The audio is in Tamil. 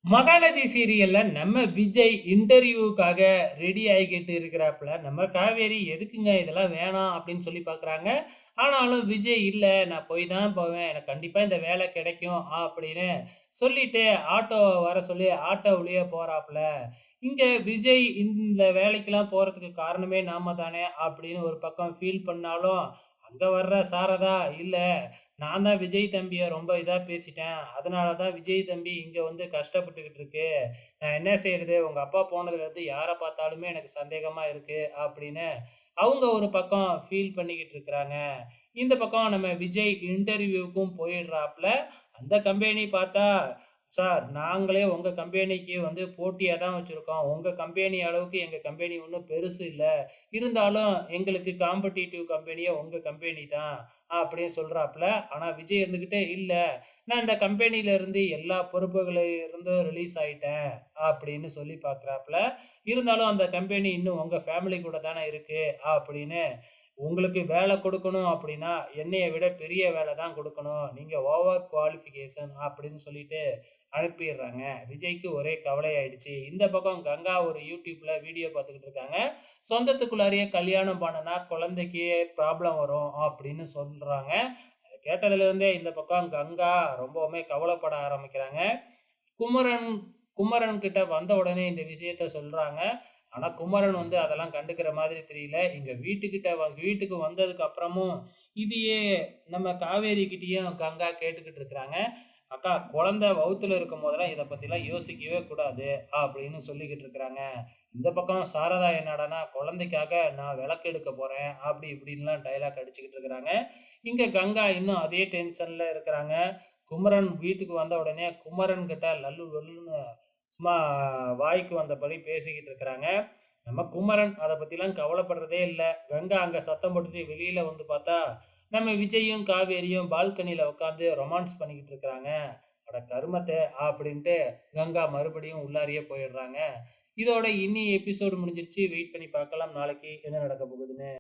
மகாநதி சீரியல்ல நம்ம விஜய் இன்டர்வியூக்காக ரெடி ஆகிக்கிட்டு இருக்கிறாப்புல. நம்ம காவேரி எதுக்குங்க இதெல்லாம் வேணாம் அப்படின்னு சொல்லி பார்க்குறாங்க. ஆனாலும் விஜய் இல்ல நான் போய் தான் போவேன். எனக்கு கண்டிப்பா இந்த வேலை கிடைக்கும் அப்படின்னு சொல்லிட்டு ஆட்டோ வர சொல்லி ஆட்டோவிலேயே போறாப்புல. இங்க விஜய் இந்த வேலைக்கெல்லாம் போறதுக்கு காரணமே நாம தானே அப்படின்னு ஒரு பக்கம் ஃபீல் பண்ணாலும், அங்க வர்ற சாரதா இல்ல நான் தான் விஜய் தம்பிய ரொம்ப இதா பேசிட்டேன். அதனால தான் விஜய் தம்பி இங்க வந்து கஷ்டப்பட்டுக்கிட்டு இருக்கு. நான் என்ன செய்றது? உங்க அப்பா போனதுலேருந்து யார பார்த்தாலுமே எனக்கு சந்தேகமா இருக்கு அப்படின்னு அவங்க ஒரு பக்கம் ஃபீல் பண்ணிக்கிட்டு இருக்கிறாங்க. இந்த பக்கம் நம்ம விஜய் இன்டர்வியூக்கும் போயிடுறாப்ல. அந்த கம்பெனி பார்த்தா, "சார் நாங்களே உங்க கம்பெனிக்கு வந்து போட்டியா தான் வச்சிருக்கோம். உங்க கம்பெனி அளவுக்கு எங்க கம்பெனி ஒண்ணும் பெருசு இல்ல. இருந்தாலும் எங்களுக்கு காம்படிட்டிவ் கம்பெனியே உங்க கம்பெனி தான்." அப்படின்னு சொல்றாப்ல. ஆனா விஜய் இருந்துகிட்டு, "இல்ல நான் இந்த கம்பெனில இருந்து எல்லா பொறுப்புகள இருந்தும் ரிலீஸ் ஆயிட்டேன்." அப்படின்னு சொல்லி பார்க்குறாப்ல. இருந்தாலும் அந்த கம்பெனி இன்னும் உங்க ஃபேமிலி கூட தானே இருக்கு அப்படின்னு உங்களுக்கு வேலை கொடுக்கணும் அப்படின்னா, என்னைய விட பெரிய வேலை தான் கொடுக்கணும். நீங்க ஓவர் குவாலிஃபிகேஷன் அப்படின்னு சொல்லிட்டு அனுப்பிடுறாங்க. விஜய்க்கு ஒரே கவலையாயிடுச்சு. இந்த பக்கம் கங்கா ஒரு YouTubeல வீடியோ பார்த்துக்கிட்டு இருக்காங்க. சொந்தத்துக்குள்ளாரையே கல்யாணம் பண்ணுனா குழந்தைக்கு ப்ராப்ளம் வரும் அப்படின்னு சொல்றாங்க. அத கேட்டதிலிருந்தே இந்த பக்கம் கங்கா ரொம்பவுமே கவலைப்பட ஆரம்பிக்கிறாங்க. குமரன் குமரன் கிட்ட வந்த உடனே இந்த விஷயத்த சொல்றாங்க. ஆனா, குமரன் வந்து அதெல்லாம் கண்டுக்கிற மாதிரி தெரியல. எங்க வீட்டுக்கு வந்ததுக்கு அப்புறமும், இதையே நம்ம காவேரி கிட்டயும் கங்கா கேட்டுக்கிட்டு இருக்கிறாங்க. "அக்கா குழந்தை வயித்துல இருக்கும்போதெல்லாம் இத பத்திலாம் யோசிக்கவே கூடாது." அப்படின்னு சொல்லிக்கிட்டு இருக்கிறாங்க. இந்த பக்கம் சாரதா என்னடான்னா, "குழந்தைக்காக நான் விளக்கு எடுக்க போறேன்." அப்படி இப்படின்லாம் டயலாக் அடிச்சுக்கிட்டு இருக்கிறாங்க. இங்க கங்கா இன்னும் அதே டென்ஷன்ல இருக்கிறாங்க. குமரன் வீட்டுக்கு வந்த உடனே குமரன் கிட்ட லல்லு லல்லுன்னு சும்மா வாய்க்கு வந்தபடி பேசிக்கிட்டு இருக்கிறாங்க. நம்ம குமரன் அத பத்திலாம் கவலைப்படுறதே இல்ல. கங்கா அங்க சத்தம் போட்டுட்டு வெளியில வந்து பார்த்தா, நம்ம விஜயும், காவேரியும் பால்கனியில உட்காந்து ரொமான்ஸ் பண்ணிக்கிட்டு இருக்கிறாங்க. அட கருமத்தே! அப்படின்ட்டு கங்கா மறுபடியும் உள்ளாரையே போயிடுறாங்க. இதோட இன்னி எபிசோடு முடிஞ்சிருச்சு. வெயிட் பண்ணி பார்க்கலாம் நாளைக்கு என்ன நடக்க போகுதுன்னு.